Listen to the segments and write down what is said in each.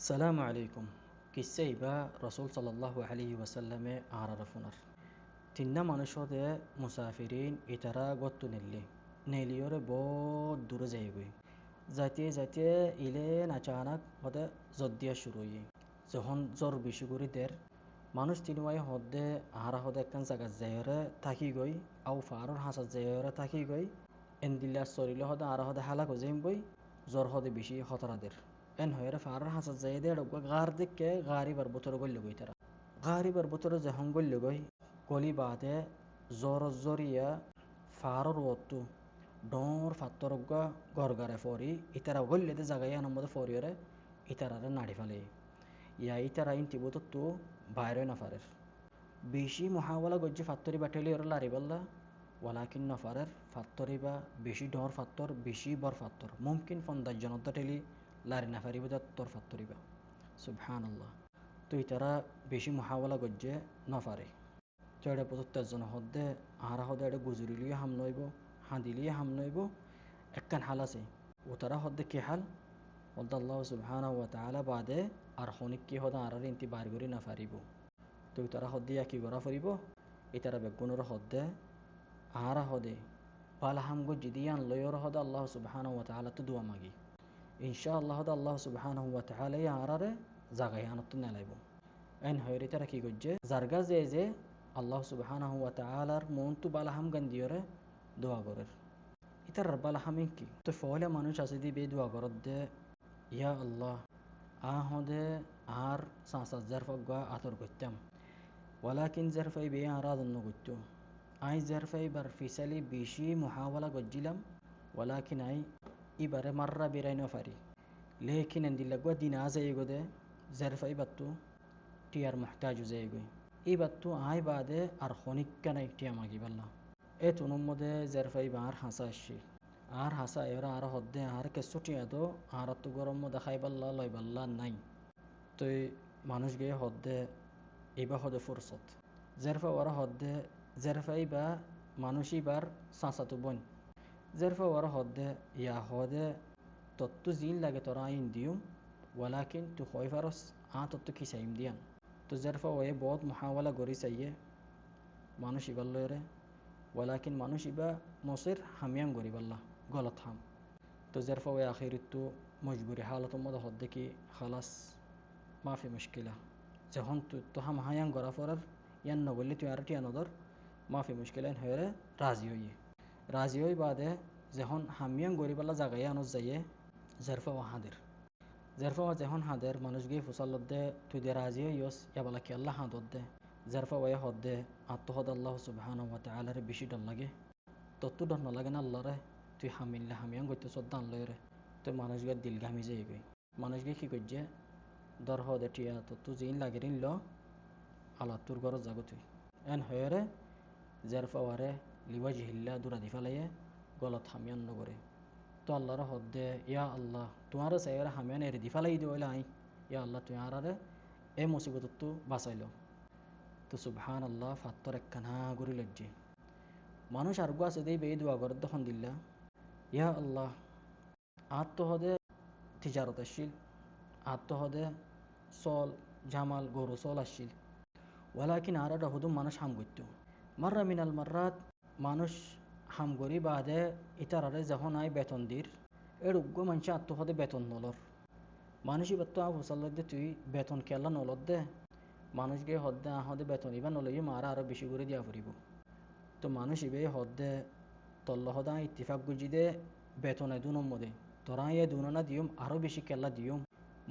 সালামু আলাইকুম। কিসে ইবা রসুল সাল্লাল্লাহু আলাইহি ওয়াসাল্লামে আরারফুনার তিন্না মানুষদে মুসাফিরিন ইতারা গত্তু নেলিয়রে বহুত দূরে যাইগই যাইতে যাইতে ইলেন আচানক হদে জদ্দিয়া শুরু হই যখন জ্বর বেশি করে দের মানুষ তিনুয়াই হদে আহারা হদে একখান জায়গা যাইরে থাকি গই আউ ফারর হাসা যাইরে থাকি গই এন্দিল্লা শরীরে হদে আরা হদে হালাক হজাইম বই জ্বর হদে বেশি হতরাদের en hoyre farar hasa zayde dogga gardikke garibar botoro golle goy tara garibar botoro zehon golle goy koli bade zoro zoriya faror wottu dor fattorogga gorgare fori itara golle de zagaya namode foriyore itarare nadi fale ya itara inti botottu bayre na farer বেশি মহাওয়ালা গজ্জে ফাত্তরি বাটেলি ওর লারি বললা ওয়ালাকিন নফারের ফাত্তরি বা বেশি ডর ফাত্তর বেশি বর ফাত্তর মুমকিন ফন্দার জনতা tele লারি না ফারিব তোর ফাত্তরিবা সুবহানাল্লাহ তুই তারা বেশি মহাওয়ালা গজ্জে নফারে তো এটা প্রত্যেকজন হদ্দে আহারা হদে এটা গুজুরিলিয়ে হাম নইব হাঁদিলিয়ে হাম নইব একখান হাল আছে ও তারা হদ্দে কে হাল হদ্দে আল্লাহ সুবহানাহু ওয়া তাআলা বাদে আর হনিক কি হদে আরার ইন্তি বার করি না ফারিব তুই তারা হদ্দে কি করা ফুরিব এটারা বেগুনের হদ্দে আহারা হদে পালা হাম গজ্জি দিয়ান লয়র হদে আল্লাহ সুবহানাহু ওয়া তাআলা তো দোয়া মাগি ইনশাআল্লাহ হদে আল্লাহ সুবহানাহু ওয়া তাআলা আরারে জাগায় আনত নেলাইব এন হয়রে তারা কি গজ্জে জারগা যে আল্লাহ সুবহানাহু ওয়া তাআলার মনতু বালা হাম গান্দিয়রে দোয়া করের ইতার বালা হামিন কি তো ফলে মানুষ আছে দি বে দোয়া করত দে ইয়া আল্লাহ হদে আর সাঁসা জারফগা আতর করতাম ওয়ালাকিন জারফাই বে আরাধন্য করত আই জারফাই বার ফিসালি বেশি মুহাওয়ালা গজ্জিলাম ওয়ালাকিন আই ইবারে মাররা বেরাই নফারি লেকিন এন্দিল্লাগুয়া দিন আজ এগোদে জারফাই বাত্তু টিয়ার মহতাজু যাইগই এই বাত্তু আই বাদে আর হনিক্কা নাই টিয়া মাগি পারলাম এ তুনুর মধ্যে জারফাই বা আর হাসা আসছি আর হাসা এরা আর হদ্দে আর কেসু টিয়া তো আর তো গরম দেখাই পাল্লা লয় পাল্লা নাই তো মানুষ গিয়ে হদ্দে এইবা হদে ফুরসত জারফা ওরা হদ্দে জারফাই বা মানুষই বার সাঁসাতো বন জারফা ওরা হদ্দে ইয়া হদে তত্তু জিন লাগে তোরা আইন দিউম ওয়ালাকিন তু হয় ফারস তত্তু কি চাইম দিয়ান তো জারফা ওয়ে বহুত মহাওয়ালা গরি চাইয়ে মানুষ ইবার লয়রে ওয়ালাকিন মানুষ ইবা মসির হামিয়াম গরি পাল্লা গলত হাম তো জারফা ওয়ে আখিরিত্তু মজবুরি হালত মধ্যে হদ্দে কি খালাস মাফি মুশকিলা যখন তো হাম হায়াং গড়া ফরার ইয়ান নগলি তুই আর টিয়া নদর মাফি মুশকিলা হয়ে রাজি হই বাদে যখন হামিয়াং গরি পাল্লা জাগাই আনত যাইয়ে জারফা ও জারফা যখন হাদের মানুষ গিয়ে ফুসালত দে তুই দে রাজি হইস ইয়াবালা কি আল্লাহ হাদত দে জারফা ওয়ে হদ দে আত্মহদ আল্লাহ সুবহানাহু ওয়া তাআলারে বেশি ডর লাগে তত্তু ডর না লাগে না আল্লাহরে তুই হামিল্লা হামিয়াং গইতে সদ্দান লয়রে তুই মানুষ গিয়ে দিল ঘামি যাই গই মানুষ গিয়ে কি করছে দর হদে টিয়া তত্তু জিন লাগে রিনল আল্লাহ তোর ঘর যাগো তুই এন হয়ে জারফা ওয়ারে লিওয়াজিহিল্লা দুরা দিফালাইয়ে গলত হামিয়ান নগরে তো আল্লাহর হদ্দে ইয়া আল্লাহ তোমার চাইরে হামিয়ান এর দিফালাই দিওলা আই ইয়া আল্লাহ তুই আরারে এ মুসিবত তো বাঁচাইল তো সুবহান আল্লাহ ফাত্তর একখানা গুরি লজ্জি মানুষ আর আছে দেই বে দোয়া করে তখন দিল্লা ইয়া আল্লাহ হদে তিজারত আসছিল হদে সল জামাল গরু সল আসছিল ওয়ালাকিন আরাটা হুদুম মানুষ হাম করত মাররা মিনাল মাররাত মানুষ হাম করি বাদে ইতারারে যখন আই বেতন দির এর উগ্র মানুষ হদে বেতন নলর মানুষই বাত্ত হুসাল্লাদ তুই বেতন কেলা নলত দে মানুষ গিয়ে হদ্দে হদে বেতন ইবা নলই মারা আরো বেশি করে দিয়া ফুরিব তো মানুষ ইবে হদ্দে তল্ল হদা ইত্তিফাক গুজি দে বেতনে দু নম্বরে তোরা এ দুনা দিয়ম আরো বেশি কেলা দিয়ম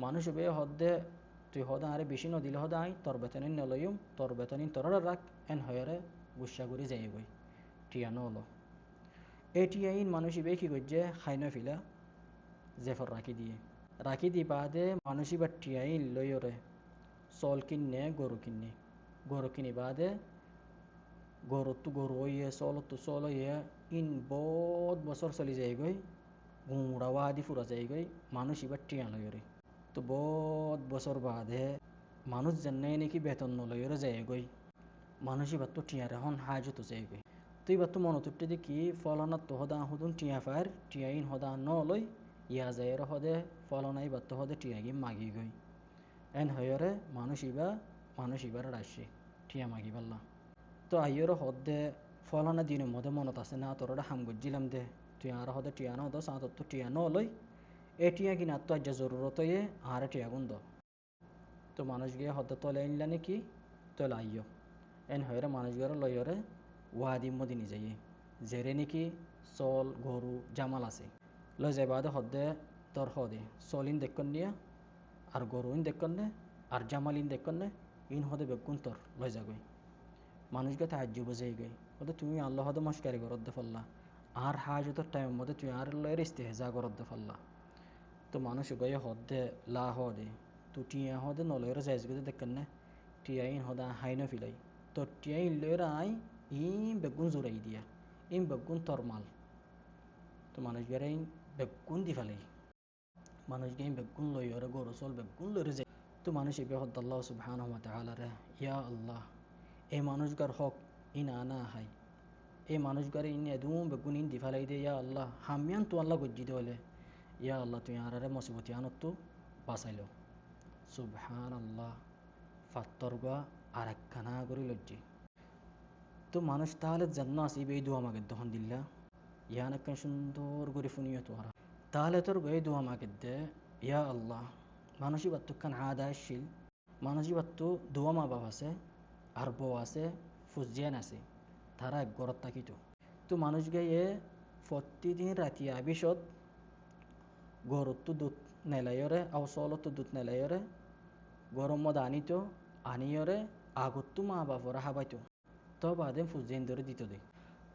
মানুষ ইবে হদ্দে তুই হদা আরে বেশি নদিলে হদা আই তোর বেতনিন নলইম তোর বেতনিন তোরা রাখ এন হয়রে গুসা করে যাই গই টিয়া নল এই টিয়াইন মানুষ ইবে কি করছে খাইন ফিলা জেফর রাখি দি বাদে মানুষই বা টিয়াইন লইরে চল কিনে গরু কিনি বাদে গরুতো গরু হইয়ে চলতো চল হইয়ে ইন বহুত বছর চলি যাই গই গুঁড়াওয়া আদি ফুরা যাই গই মানুষ এবার টিয়া লইরে তো বহুত বছর বাদে মানুষ জানাই নাকি বেতন নলইরে যাই গই মানুষ এবার তো টিয়ার এখন হাজত যাই গই তো এবার তো মনতুরটি দেখি ফলনাত তো হদা হুদুন টিয়া ফার টিয়াইন হদা নলই ইয়া যাইয়ের হদে ফলনাই বাত হদে টিয়াগি মাগি গই এন হয়রে মানুষ ইবার রাশি টিয়া মাগি পাল্লা তো আইয়র হদে ফলানা দিনের মধ্যে মনত আছে না তোরা হাম গজ্জিলাম দে তুই আর হদে টিয়া না হতো সাঁত তো টিয়া নলই এ টিয়া কিনা তো আজ জরুরত এ আর টিয়া গুন্দ তো মানুষ গিয়ে হদে তলে আনলা নাকি তলে আইয় এন হয়রে মানুষ গিয়ে লয়রে ওয়াদি মদিনী যাই জেরে নাকি চল গরু জামাল আছে লয় যাবাদে হদে তোর হদে চলিন দেখন নিয়া আর গরু ইন দেখন নে আর জামাল ইন দেখন নে ইন হদে বেগুন তোর লয় যাগই মানুষকে তাহাজ্য বোঝাই গে ওদের তুমি আল্লাহ হদে মস্কারি করত দে ফেললা আর হাজতের টাইমের মধ্যে তুই আর লয়ের ইস্তেহজা করত দে ফেললা তো মানুষ গয়ে হদে লা হদে তো টিয়া হদে নলয়ের যাইজ গেতে দেখেন না টিয়া ইন হদে হাই না ফিলাই তো টিয়া ইন লয়ের আই ইন বেগুন জোরাই দিয়া ইন বেগুন তরমাল তো মানুষ গেরে ইন বেগুন দি ফেলাই মানুষ গে ইন বেগুন লইয়রে গরু চল বেগুন লইরে যাই তো মানুষ এবে হদ আল্লাহ সুবহানাহু ওয়া তাআলা রে ইয়া আল্লাহ এই মানুষগার হক ইন আনা হাই এই মানুষগারে ইন এদুম বেগুন ইন দি ফেলাই দে ইয়া আল্লাহ হামিয়ান তো আল্লাহ গজ্জি দে ইয়া আল্লাহ তুই আরারে মুসিবতি আনত বাঁচাইল সুবহান আল্লাহ ফাত্তর গা আর একখানা করে লজ্জি তো মানুষ তাহলে জান্ন আসিবে এই দোয়া মাগে দহন দিল্লা ইয়ান একখান সুন্দর করে ফুনিয়ে তোরা তাহলে তোর এই দোয়া মাগে দে ইয়া আল্লাহ মানুষই বাত্তুখান আদা শিল মানুষই বাত্তু দোয়া মা বাপ আছে আর বউ আছে ফুজিয়ান আছে তারা এক গরত থাকিত তো মানুষ গাইয়ে প্রতিদিন রাতি আবিষত গরুতো দুধ নেলাইরে আও চলতো দুধ নেলাইরে গরম মদ আনিতো আনিয়রে আগতো মা বাপরা হাবাইতো তো বাদে ফুজেন ধরে দিত দে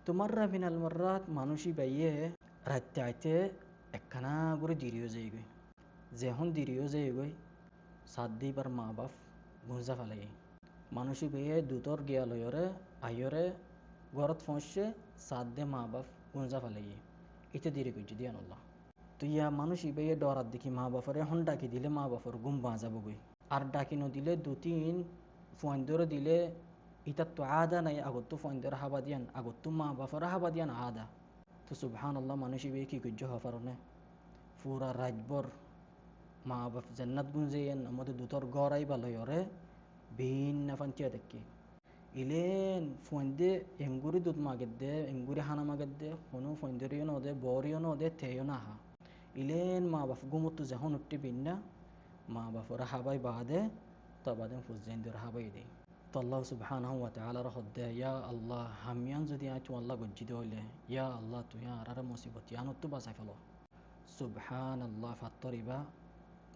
তোমার রাবিনাল মার্রাত মানুষই বাইয়ে রাতে আইতে একখানা করে দিরিও যাইগই যখন দিরিও যাইগই সাত দিবার মা বাপ গুঁজা ফেলাই মানুষই বাইয়ে দুধর গিয়া লয়রে আইয়রে ঘরত ফসছে সাত দে মা বাপ গুঁজা ফেলাই এটা দেরি করছি দিয়ান আল্লাহ তো ইয়া মানুষ ইবে ডরাত দেখি মা বাপরে এখন ডাকি দিলে মা বাপর গুম বাঁচা বগই আর ডাকি নদিলে দুতিন ফোন দিলে ইতার তো আদা নাই আগত তো ফোন হাবা দিয়ান আগত তো মা বাপর হাবা দিয়ান আদা তো সুবহান আল্লাহ মানুষ ইবে কি করছে হফারনে পুরা রাতভর মা বাপ জান্নাত গুঞ্জেন আমাদের দুতর গড় আই বালয়রে ভিন্ন ফান্তিয়া দেখি ইলেন ফোনদে এমগুরি দুধ মাগের দে এমগুরি হানা মাগের দে হনু ফোনদেরিও ন দে বরিও ন দে থেও না হা ইলেন মা বাপ গুমতো যখন উঠতে বিন্না মা বাপরা হাবাই বাদে তবাদে ফুজেন দর হাবাই দে তো আল্লাহ সুবহানাহু ওয়া তাআলা রহদ্দে ইয়া আল্লাহ হামিয়ান যদি আই তো আল্লাহ গজ্জিদ হইলে ইয়া আল্লাহ তুই আর মুসিবত ইয়ানত বাঁচাই ফেলো সুবহান আল্লাহ ফাত্তরিবা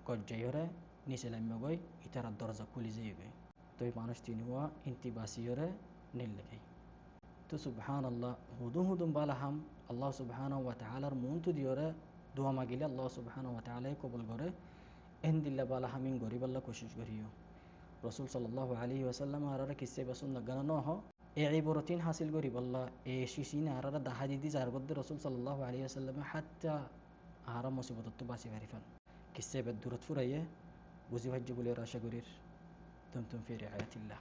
গজ্জাইরে নিচে লাম্য গই ইতার দরজা খুলি যাই গই তো এই মানুষ তিনুয়া ইন্তি বাসিয়রে নীল লেগে তো সুবহান আল্লাহ হুদুম বালাহাম আল্লাহ সুবহানাহু ওয়া তাআলার মন তো দিয়রে দোয়া মাগিলে আল্লাহ সুবহানাহু ওয়া তাআলা কবুল করে এন দিল্লা বালাহামিন গরিব আল্লাহ কোশিশ করিও রসুল সাল্লাল্লাহু আলাইহি ওয়াসাল্লাম আরারা কিসে বাসুন গানা ন হ এ ইবরতিন হাসিল গরিব আল্লাহ এ শিসিন আরারা দাহা দিদি যার গদ্দে রসুল সাল্লাল্লাহু আলাইহি ওয়াসাল্লাম হাত্তা আরা মুসিবত তো বাঁচি পারিফান কিসে বেদ দূরত ফুরাইয়ে বুঝি ভাজ্য বলে আশা করির তুম ফি রিআয়াতিল্লাহ